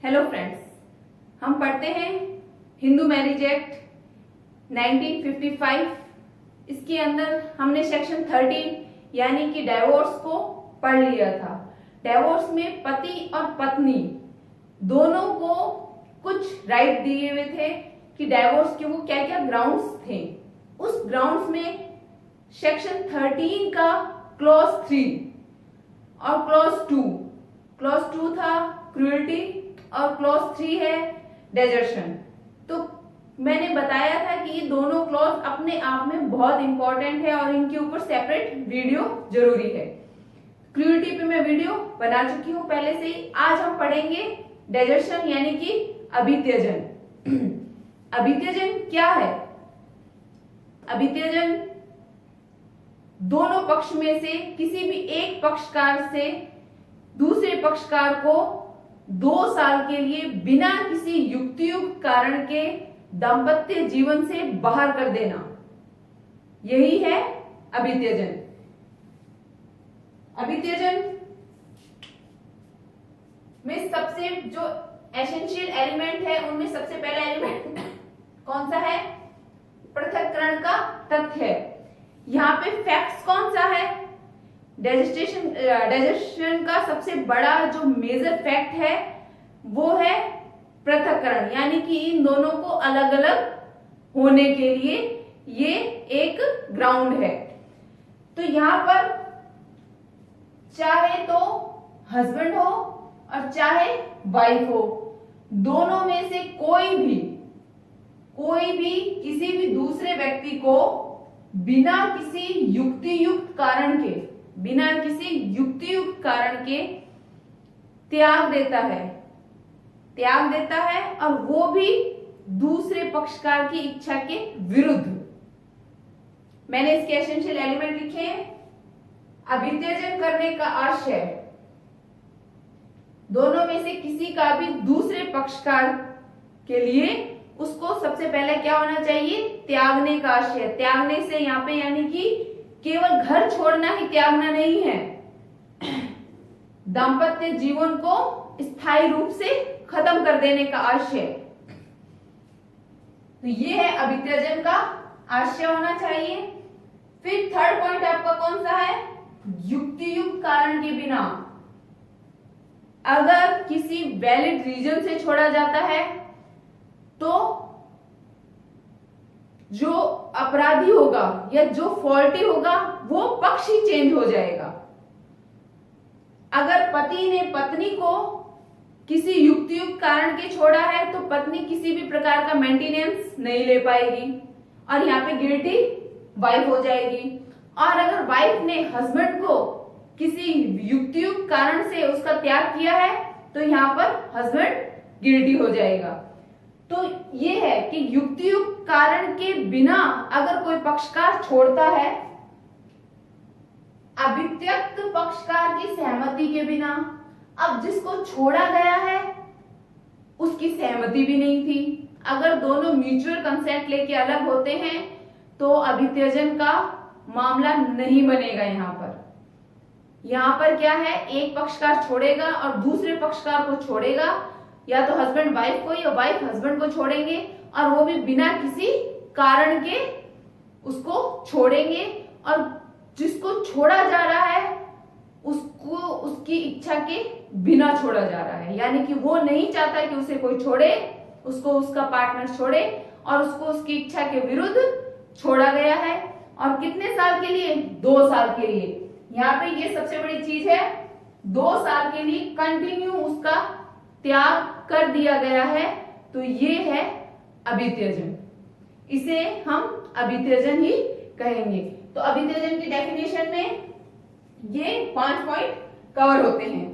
Hello friends, हम पढ़ते हैं हिंदू मैरिज एक्ट 1955। इसके अंदर हमने सेक्शन 13 यानी कि डाइवोर्स को पढ़ लिया था। डाइवोर्स में पति और पत्नी दोनों को कुछ राइट दिए हुए थे कि डाइवोर्स के वो क्या क्या ग्राउंड्स थे। उस ग्राउंड्स में सेक्शन 13 का क्लॉज 3 और क्लॉज 2 था क्रूएल्टी और क्लॉज 3 है डेजर्शन। तो मैंने बताया था कि ये दोनों क्लॉज अपने आप में बहुत इंपॉर्टेंट है और इनके ऊपर सेपरेट वीडियो जरूरी है। क्रूएल्टी पे मैं वीडियो बना चुकी हूं पहले से ही। आज हम पढ़ेंगे डेजर्शन यानी कि अभित्यजन। अभित्यजन क्या है? अभित्यजन दोनों पक्ष में से किसी भी एक पक्षकार से दूसरे पक्षकार को 2 साल के लिए बिना किसी युक्तियुक्त कारण के दाम्पत्य जीवन से बाहर कर देना, यही है अभित्यजन। अभित्यजन में सबसे जो एसेंशियल एलिमेंट है उनमें सबसे पहला एलिमेंट कौन सा है? पृथक्करण का तथ्य है। यहाँ पे फैक्ट्स कौन सा है? डाइजेशन का सबसे बड़ा जो मेजर फैक्ट है वो है पृथक्करण, यानी कि इन दोनों को अलग अलग होने के लिए ये एक ग्राउंड है। तो यहाँ पर चाहे तो हस्बैंड हो और चाहे वाइफ हो, दोनों में से कोई भी किसी भी दूसरे व्यक्ति को बिना किसी युक्तियुक्त कारण के त्याग देता है और वो भी दूसरे पक्षकार की इच्छा के विरुद्ध। मैंने इसके एसेंशियल एलिमेंट लिखे हैं। अभित्यजन करने का आशय दोनों में से किसी का भी दूसरे पक्षकार के लिए उसको सबसे पहले क्या होना चाहिए? त्यागने का आशय। त्यागने से यहाँ पे यानी कि केवल घर छोड़ना ही त्यागना नहीं है, दाम्पत्य जीवन को स्थायी रूप से खत्म कर देने का आशय। तो ये है अभित्यजन का आशय होना चाहिए। फिर थर्ड पॉइंट आपका कौन सा है? युक्तियुक्त कारण के बिना। अगर किसी वैलिड रीजन से छोड़ा जाता है तो जो अपराधी होगा या जो फॉल्टी होगा वो पक्ष ही चेंज हो जाएगा। अगर पति ने पत्नी को किसी युक्तियुक्त कारण के छोड़ा है तो पत्नी किसी भी प्रकार का मेंटेनेंस नहीं ले पाएगी और यहाँ पे गिल्टी वाइफ हो जाएगी। और अगर वाइफ ने हस्बैंड को किसी युक्तियुक्त कारण से उसका त्याग किया है तो यहाँ पर हस्बैंड गिल्टी हो जाएगा। तो ये है कि युक्तियुक्त कारण के बिना अगर कोई पक्षकार छोड़ता है, अभित्यक्त पक्षकार की सहमति के बिना, अब जिसको छोड़ा गया है उसकी सहमति भी नहीं थी, अगर दोनों म्यूचुअल कंसेंट लेके अलग होते हैं तो अभित्यजन का मामला नहीं बनेगा। यहाँ पर क्या है? एक पक्षकार छोड़ेगा और दूसरे पक्षकार को छोड़ेगा, या तो हस्बैंड वाइफ को या वाइफ हस्बैंड को छोड़ेंगे और वो भी बिना किसी कारण के उसको छोड़ेंगे। और जिसको छोड़ा जा रहा है उसको उसकी इच्छा के बिना छोड़ा जा रहा है, यानी कि वो नहीं चाहता कि उसे कोई छोड़े, उसको उसका पार्टनर छोड़े और उसको उसकी इच्छा के विरुद्ध छोड़ा गया है। और कितने साल के लिए? 2 साल के लिए। यहाँ पे ये सबसे बड़ी चीज है, 2 साल के लिए कंटिन्यू उसका त्याग कर दिया गया है। तो ये है अभित्यजन, इसे हम अभित्यजन ही कहेंगे। तो अभित्यजन की डेफिनेशन में ये 5 पॉइंट कवर होते हैं।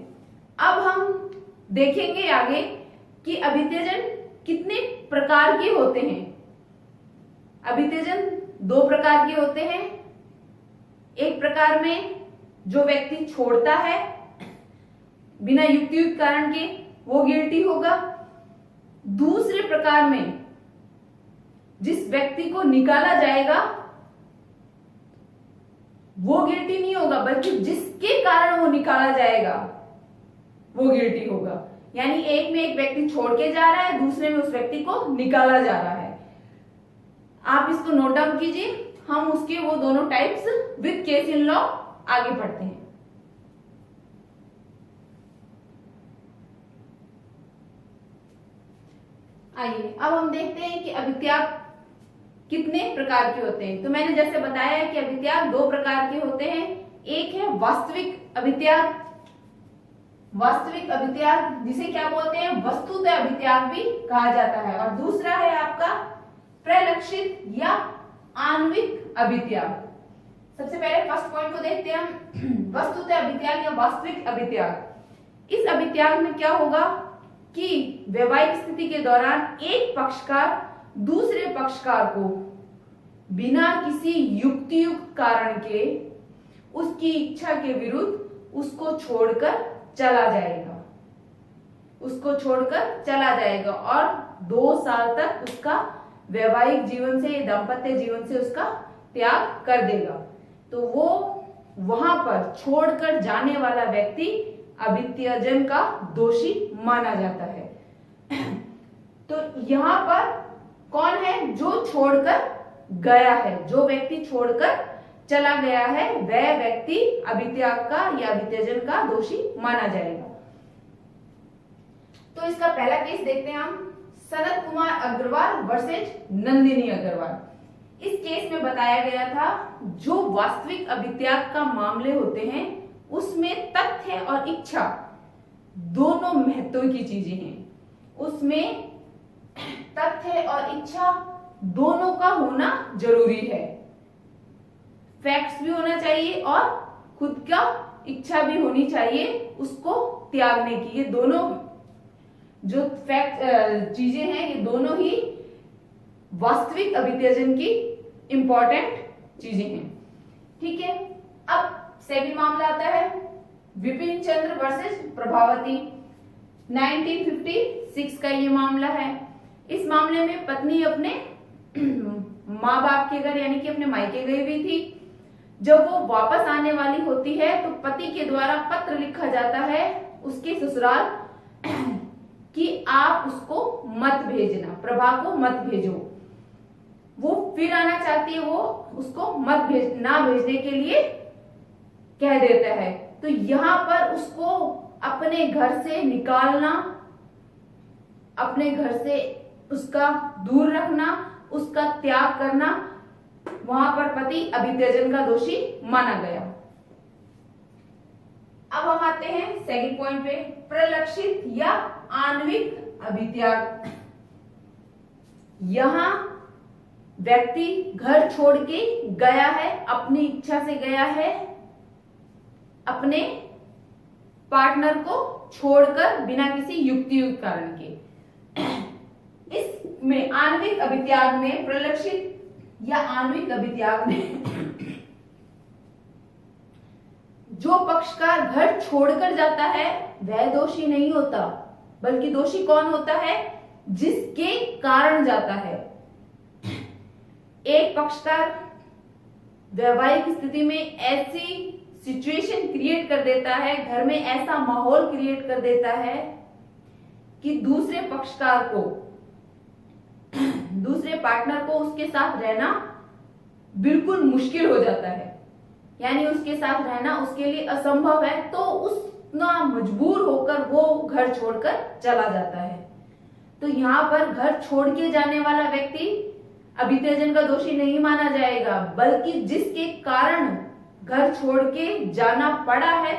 अब हम देखेंगे आगे कि अभित्यजन कितने प्रकार के होते हैं। अभित्यजन 2 प्रकार के होते हैं। एक प्रकार में जो व्यक्ति छोड़ता है बिना युक्तियुक्त कारण के, वो गिल्टी होगा। दूसरे प्रकार में जिस व्यक्ति को निकाला जाएगा वो गिल्टी नहीं होगा, बल्कि जिसके कारण वो निकाला जाएगा वो गिल्टी होगा। यानी एक में एक व्यक्ति छोड़ के जा रहा है, दूसरे में उस व्यक्ति को निकाला जा रहा है। आप इसको नोट डाउन कीजिए। हम उसके वो दोनों types with case in law आगे पढ़ते हैं। आइए अब हम देखते हैं कि अभित्याग कितने प्रकार के होते हैं। तो मैंने जैसे बताया कि अभित्याग दो प्रकार के होते हैं। एक है वास्तविक अभित्याग, वास्तविक अभित्याग जिसे क्या बोलते हैं, वस्तुतः अभित्याग भी कहा जाता है, और दूसरा है आपका प्रलक्षित या आणविक अभित्याग। सबसे पहले फर्स्ट पॉइंट को देखते हैं हम, वस्तुतः अभित्याग या वास्तविक अभित्याग। इस अभित्याग में क्या होगा कि वैवाहिक स्थिति के दौरान एक पक्षकार दूसरे पक्षकार को बिना किसी युक्तियुक्त कारण के उसकी इच्छा के विरुद्ध उसको छोड़कर चला जाएगा, उसको छोड़कर चला जाएगा और 2 साल तक उसका वैवाहिक जीवन से, दाम्पत्य जीवन से उसका त्याग कर देगा। तो वो वहां पर छोड़कर जाने वाला व्यक्ति अभित्यजन का दोषी माना जाता है। तो यहां पर कौन है, जो छोड़कर गया है, जो व्यक्ति छोड़कर चला गया है वह व्यक्ति अभित्याग का या अभित्यजन का दोषी माना जाएगा। तो इसका पहला केस देखते हैं हम, सनत कुमार अग्रवाल वर्सेज नंदिनी अग्रवाल। इस केस में बताया गया था जो वास्तविक अभित्याग का मामले होते हैं उसमें तथ्य और इच्छा दोनों महत्व की चीजें हैं। उसमें तथ्य और इच्छा दोनों का होना जरूरी है। फैक्ट्स भी होना चाहिए और खुद का इच्छा भी होनी चाहिए उसको त्यागने की। ये दोनों जो फैक्ट चीजें हैं ये दोनों ही वास्तविक अभित्यजन की इंपॉर्टेंट चीजें हैं। ठीक है, अब सेकंड मामला आता है विपिन चंद्र वर्सेस प्रभावती। 1956 का ये मामला है। इस मामले में पत्नी अपने माँ बाप के घर यानी कि अपने मायके गई हुई थी। जब वो वापस आने वाली होती है तो पति के द्वारा पत्र लिखा जाता है उसके ससुराल कि आप उसको मत भेजना, प्रभा को मत भेजो। वो फिर आना चाहती है, वो उसको ना भेजने के लिए कह देता है। तो यहां पर उसको अपने घर से निकालना, अपने घर से उसका दूर रखना, उसका त्याग करना, वहां पर पति अभित्यजन का दोषी माना गया। अब हम आते हैं सेकंड पॉइंट पे, प्रलक्षित या आणविक अभित्याग। यहां व्यक्ति घर छोड़ के गया है, अपनी इच्छा से गया है, अपने पार्टनर को छोड़कर बिना किसी युक्तियुक्त कारण के। इसमें आणविक अभित्याग में, प्रलक्षित या आणविक अभित्याग में जो पक्षकार घर छोड़कर जाता है वह दोषी नहीं होता, बल्कि दोषी कौन होता है, जिसके कारण जाता है। एक पक्षकार वैवाहिक स्थिति में ऐसी सिचुएशन क्रिएट कर देता है, घर में ऐसा माहौल क्रिएट कर देता है कि दूसरे पक्षकार को, दूसरे पार्टनर को उसके साथ रहना बिल्कुल मुश्किल हो जाता है, यानी उसके साथ रहना उसके लिए असंभव है। तो उतना मजबूर होकर वो घर छोड़कर चला जाता है। तो यहाँ पर घर छोड़ के जाने वाला व्यक्ति अभित्यजन का दोषी नहीं माना जाएगा, बल्कि जिसके कारण घर छोड़ के जाना पड़ा है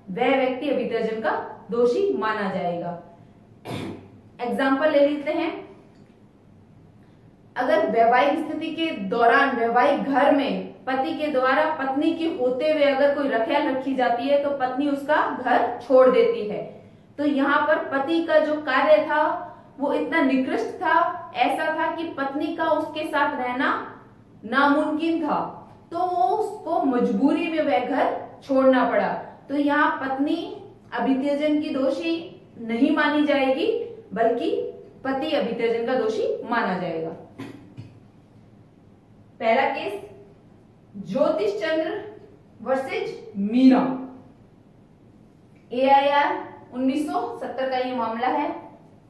वह व्यक्ति अभित्यजन का दोषी माना जाएगा। एग्जाम्पल ले लेते हैं। अगर वैवाहिक स्थिति के दौरान वैवाहिक घर में पति के द्वारा पत्नी के होते हुए अगर कोई रखेल रखी जाती है तो पत्नी उसका घर छोड़ देती है। तो यहाँ पर पति का जो कार्य था वो इतना निकृष्ट था, ऐसा था कि पत्नी का उसके साथ रहना नामुमकिन था, तो वो उसको मजबूरी में वह घर छोड़ना पड़ा। तो यहाँ पत्नी अभित्यजन की दोषी नहीं मानी जाएगी, बल्कि पति अभित्यजन का दोषी माना जाएगा। पहला केस ज्योतिष चंद्र वर्सेज मीना, AIR 1970 का ये मामला है।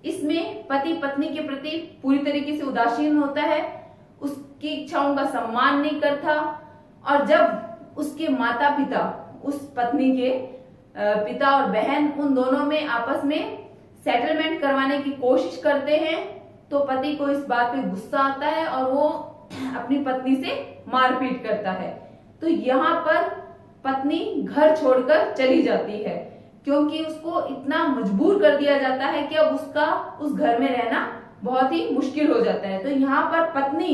इसमें पति पत्नी के प्रति पूरी तरीके से उदासीन होता है, उसकी इच्छाओं का सम्मान नहीं करता, और जब उसके माता पिता, उस पत्नी के पिता और बहन, उन दोनों में आपस में सेटलमेंट करवाने की कोशिश करते हैं तो पति को इस बात पे गुस्सा आता है और वो अपनी पत्नी से मारपीट करता है। तो यहाँ पर पत्नी घर छोड़कर चली जाती है क्योंकि उसको इतना मजबूर कर दिया जाता है कि अब उसका उस घर में रहना बहुत ही मुश्किल हो जाता है। तो यहाँ पर पत्नी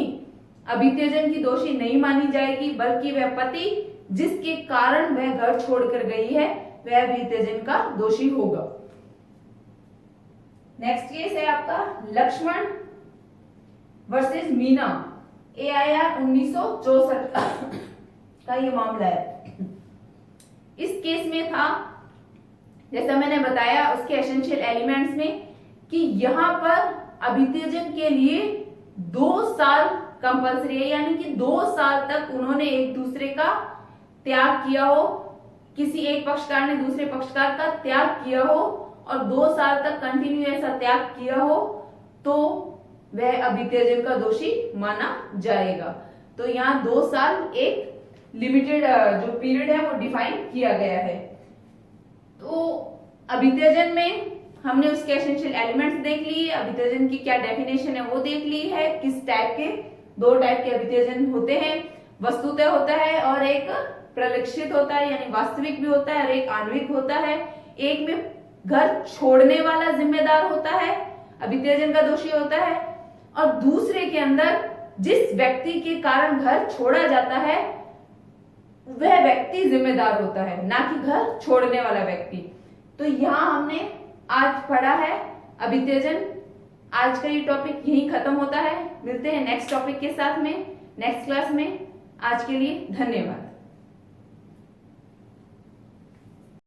अभित्यजन की दोषी नहीं मानी जाएगी, बल्कि वह पति जिसके कारण वह घर छोड़कर गई है वह अभित्यजन का दोषी होगा। नेक्स्ट केस है आपका लक्ष्मण वर्सेस मीना, AIR 1964 का ये मामला है। इस केस में था, जैसा मैंने बताया उसके एसेंशियल एलिमेंट्स में, कि यहाँ पर अभित्यजन के लिए 2 साल कंपल्सरी है, यानी कि 2 साल तक उन्होंने एक दूसरे का त्याग किया हो, किसी एक पक्षकार ने दूसरे पक्षकार का त्याग किया हो और 2 साल तक कंटिन्यू ऐसा त्याग किया हो तो वह अभित्यजन का दोषी माना जाएगा। तो यहाँ 2 साल एक लिमिटेड जो पीरियड है वो डिफाइन किया गया है। तो अभित्यजन में हमने उसके एसेंशियल एलिमेंट्स देख लिए, अभित्यजन की क्या डेफिनेशन है वो देख ली है, किस टाइप के 2 टाइप के अभित्यजन होते हैं, वस्तुतः होता है और एक प्रलक्षित होता है यानी वास्तविक भी होता है और एक आणविक होता है। एक में घर छोड़ने वाला जिम्मेदार होता है, अभित्यजन का दोषी होता है, और दूसरे के अंदर जिस व्यक्ति के कारण घर छोड़ा जाता है वह व्यक्ति जिम्मेदार होता है, ना कि घर छोड़ने वाला व्यक्ति। तो यहाँ हमने आज पढ़ा है अभित्यजन। आज का ये टॉपिक यहीं खत्म होता है। मिलते हैं नेक्स्ट टॉपिक के साथ में नेक्स्ट क्लास में। आज के लिए धन्यवाद।